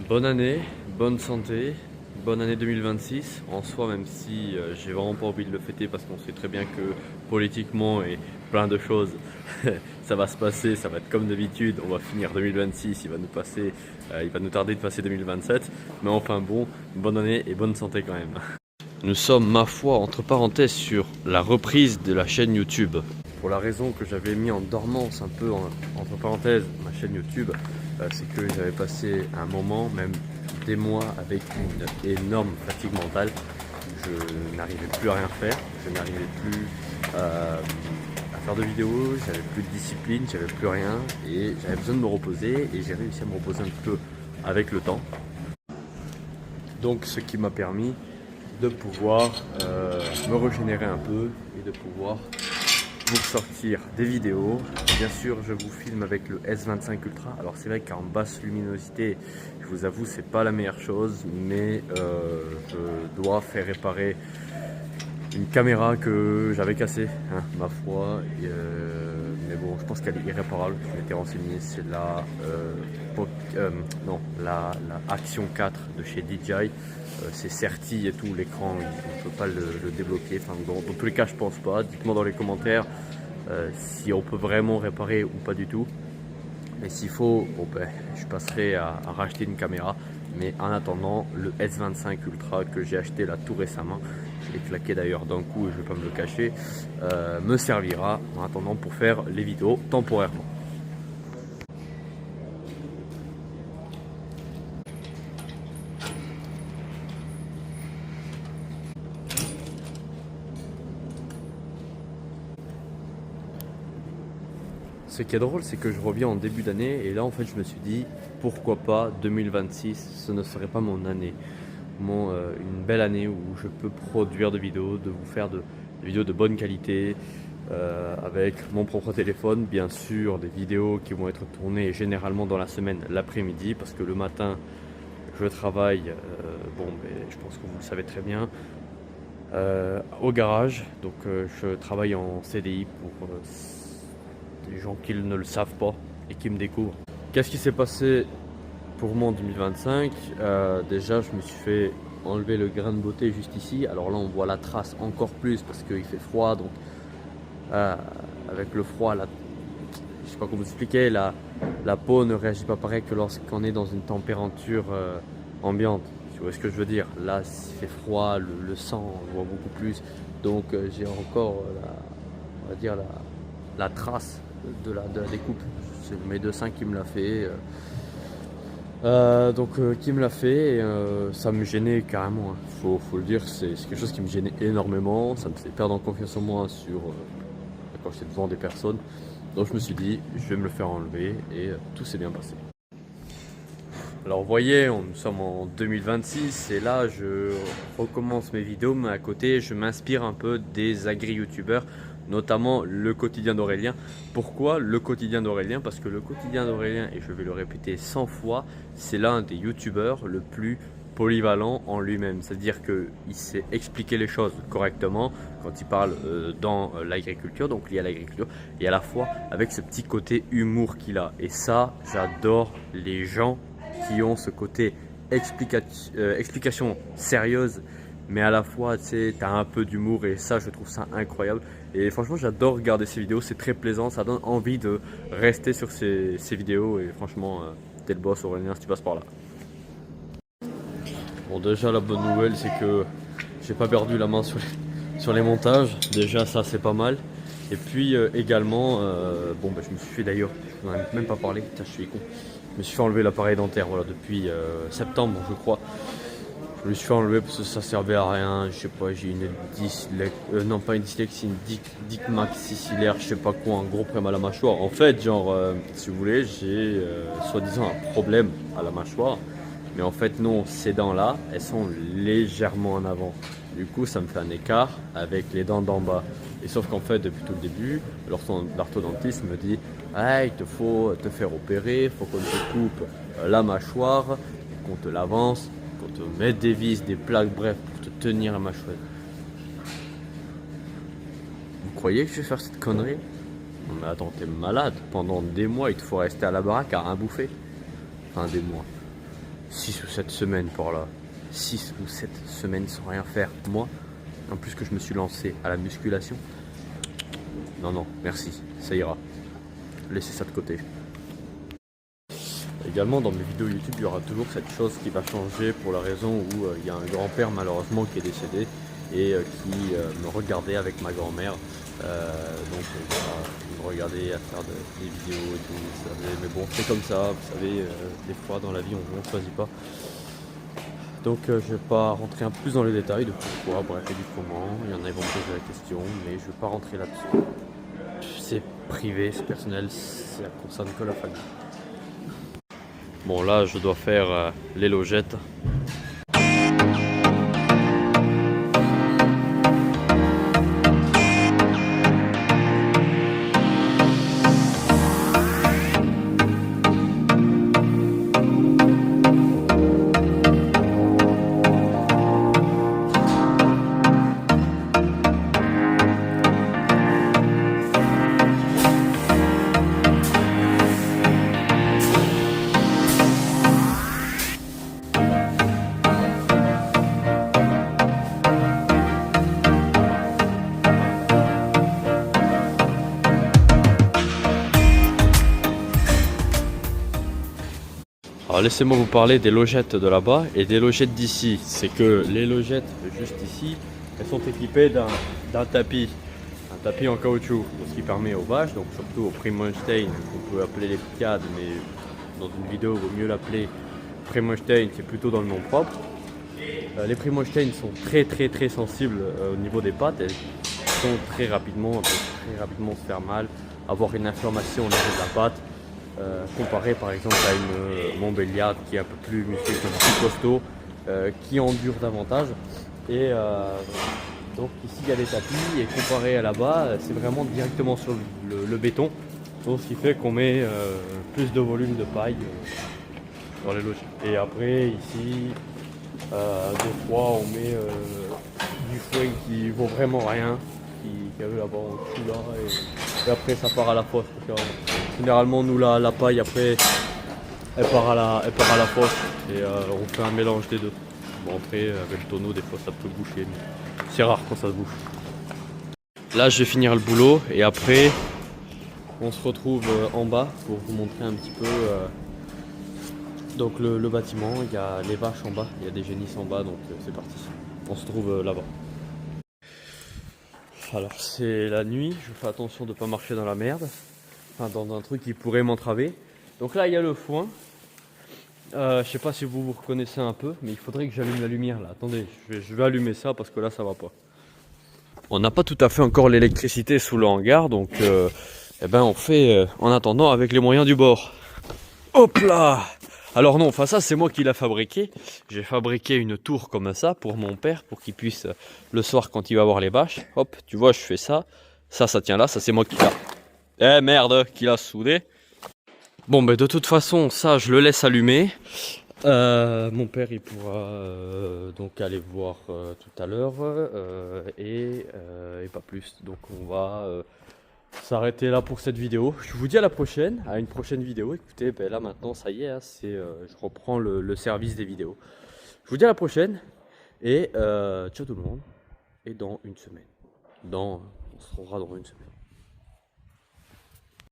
Bonne année, bonne santé, bonne année 2026. En soi, même si j'ai vraiment pas envie de le fêter parce qu'on sait très bien que politiquement et plein de choses, ça va se passer, ça va être comme d'habitude. On va finir 2026, il va nous tarder de passer 2027. Mais enfin bon, bonne année et bonne santé quand même. Nous sommes, ma foi, entre parenthèses, sur la reprise de la chaîne YouTube. Pour la raison que j'avais mis en dormance un peu, entre parenthèses, ma chaîne YouTube, c'est que j'avais passé un moment, même des mois, avec une énorme fatigue mentale. Je n'arrivais plus à rien faire, je n'arrivais plus à faire de vidéos, j'avais plus de discipline, j'avais plus rien et j'avais besoin de me reposer et j'ai réussi à me reposer un peu avec le temps. Donc ce qui m'a permis de pouvoir me régénérer un peu et de pouvoir vous sortir des vidéos. Bien sûr, je vous filme avec le S25 Ultra. Alors c'est vrai qu'en basse luminosité, je vous avoue, c'est pas la meilleure chose, mais je dois faire réparer une caméra que j'avais cassée, hein, ma foi. Mais bon, je pense qu'elle est irréparable. Je m'étais renseigné, c'est la Action 4 de chez DJI. C'est certi et tout, l'écran, on ne peut pas le débloquer. Enfin, dans tous les cas, je pense pas. Dites-moi dans les commentaires si on peut vraiment réparer ou pas du tout. Et s'il faut, bon, ben, je passerai à racheter une caméra. Mais en attendant, le S25 Ultra que j'ai acheté là tout récemment, je l'ai claqué d'ailleurs d'un coup et je ne vais pas me le cacher, me servira en attendant pour faire les vidéos temporairement. Ce qui est drôle, c'est que je reviens en début d'année et là en fait je me suis dit pourquoi pas 2026, ce ne serait pas mon année, une belle année où je peux produire des vidéos, de vous faire des vidéos de bonne qualité avec mon propre téléphone, bien sûr des vidéos qui vont être tournées généralement dans la semaine l'après-midi parce que le matin je travaille, je pense que vous le savez très bien, au garage, donc je travaille en CDI pour des gens qui ne le savent pas et qui me découvrent. Qu'est-ce qui s'est passé pour moi en 2025? Déjà, je me suis fait enlever le grain de beauté juste ici. Alors là, on voit la trace encore plus parce qu'il fait froid. Donc, avec le froid, je sais pas comment vous expliquer, la peau ne réagit pas pareil que lorsqu'on est dans une température ambiante. Tu vois ce que je veux dire? Là, il fait froid, le sang, on voit beaucoup plus. Donc, j'ai encore, on va dire, la trace de la découpe. C'est le médecin qui me l'a fait. Qui me l'a fait, et, ça me gênait carrément. Faut le dire, c'est quelque chose qui me gênait énormément. Ça me fait perdre en confiance en moi quand j'étais devant des personnes. Donc je me suis dit, je vais me le faire enlever et tout s'est bien passé. Alors vous voyez, nous sommes en 2026 et là je recommence mes vidéos, mais à côté je m'inspire un peu des agri-youtubeurs, notamment le quotidien d'Aurélien. Pourquoi le quotidien d'Aurélien? Parce que le quotidien d'Aurélien, et je vais le répéter 100 fois, c'est l'un des youtubeurs le plus polyvalent en lui-même. C'est-à-dire qu'il sait expliquer les choses correctement quand il parle dans l'agriculture, donc lié à l'agriculture, et à la fois avec ce petit côté humour qu'il a. Et ça, j'adore les gens qui ont ce côté explication sérieuse, mais à la fois tu as un peu d'humour, et ça je trouve ça incroyable. Et franchement j'adore regarder ces vidéos, c'est très plaisant, ça donne envie de rester sur ces vidéos. Et franchement t'es le boss Aurélien si tu passes par là. Bon, déjà la bonne nouvelle c'est que j'ai pas perdu la main sur les montages, déjà ça c'est pas mal. Et puis également, je me suis fait, d'ailleurs, je n'en ai même pas parlé, putain je suis con. Je me suis fait enlever l'appareil dentaire, voilà, depuis septembre je crois. Je me suis fait enlever parce que ça servait à rien, je sais pas, j'ai une non pas une dyslexie, une dic maxillaire, je sais pas quoi, un gros problème à la mâchoire. En fait, si vous voulez, j'ai soi-disant un problème à la mâchoire. Mais en fait non, ces dents là, elles sont légèrement en avant. Du coup ça me fait un écart avec les dents d'en bas. Et sauf qu'en fait depuis tout le début, l'orthodontiste me dit ah, il te faut te faire opérer, il faut qu'on te coupe la mâchoire, qu'on te l'avance, qu'on te mette des vis, des plaques, bref, pour te tenir la mâchoire. Vous croyez que je vais faire cette connerie? Non mais attends, t'es malade, pendant des mois il te faut rester à la baraque à rien bouffer. Enfin des mois. 6 ou 7 semaines par là. 6 ou 7 semaines sans rien faire. Moi, en plus que je me suis lancé à la musculation. Non, non, merci, ça ira. Laissez ça de côté. Également, dans mes vidéos YouTube, il y aura toujours cette chose qui va changer pour la raison où il y a un grand-père malheureusement qui est décédé et qui me regardait avec ma grand-mère. Donc il me regardait à faire des vidéos et tout. Vous savez. Mais bon, c'est comme ça, vous savez, des fois dans la vie on ne choisit pas. Donc je vais pas rentrer un peu plus dans les détails de pourquoi, bref et du comment. Il y en a qui vont me poser la question, mais je vais pas rentrer là-dessus. C'est privé, c'est personnel, ça concerne que la famille. Bon là je dois faire les logettes. Alors laissez-moi vous parler des logettes de là-bas et des logettes d'ici. C'est que les logettes juste ici, elles sont équipées d'un tapis. Un tapis en caoutchouc, ce qui permet aux vaches, donc surtout aux Primostein, qu'on peut appeler les Picades, mais dans une vidéo il vaut mieux l'appeler Primostein, c'est plutôt dans le nom propre. Les Primostein sont très sensibles au niveau des pattes, elles sont très rapidement se faire mal, avoir une inflammation au niveau de la patte. Comparé par exemple à une Montbéliarde qui est un peu plus musclée, un peu plus costaud, qui endure davantage. Et donc ici il y a des tapis et comparé à là-bas, c'est vraiment directement sur le béton. Donc ce qui fait qu'on met plus de volume de paille dans les logements. Et après ici, des fois on met du foin qui vaut vraiment rien, qui avait là-bas en dessous là, et après ça part à la fosse. Généralement nous la paille après elle part à la fosse et on fait un mélange des deux. Bon après avec le tonneau des fois ça peut boucher mais c'est rare quand ça se bouche. Là je vais finir le boulot et après on se retrouve en bas pour vous montrer un petit peu donc le bâtiment. Il y a les vaches en bas, il y a des génisses en bas, donc c'est parti. On se trouve là-bas. Alors c'est la nuit, je fais attention de ne pas marcher dans la merde. Enfin, dans un truc qui pourrait m'entraver. Donc là il y a le foin. Je sais pas si vous vous reconnaissez un peu, mais il faudrait que j'allume la lumière là. Attendez, je vais allumer ça parce que là ça va pas. On n'a pas tout à fait encore l'électricité sous le hangar, donc eh ben on fait en attendant avec les moyens du bord. Hop là! Alors non, enfin ça c'est moi qui l'a fabriqué. J'ai fabriqué une tour comme ça pour mon père, pour qu'il puisse le soir quand il va voir les vaches. Hop, tu vois je fais ça. Ça tient là, ça c'est moi qui l'a. Eh merde, qui l'a soudé. Bon ben de toute façon ça je le laisse allumer. Mon père il pourra donc aller voir tout à l'heure et pas plus. Donc on va s'arrêter là pour cette vidéo. Je vous dis à la prochaine, à une prochaine vidéo. Écoutez, ben là maintenant ça y est, hein, je reprends le service des vidéos. Je vous dis à la prochaine et ciao tout le monde. Et dans une semaine. On se retrouvera dans une semaine.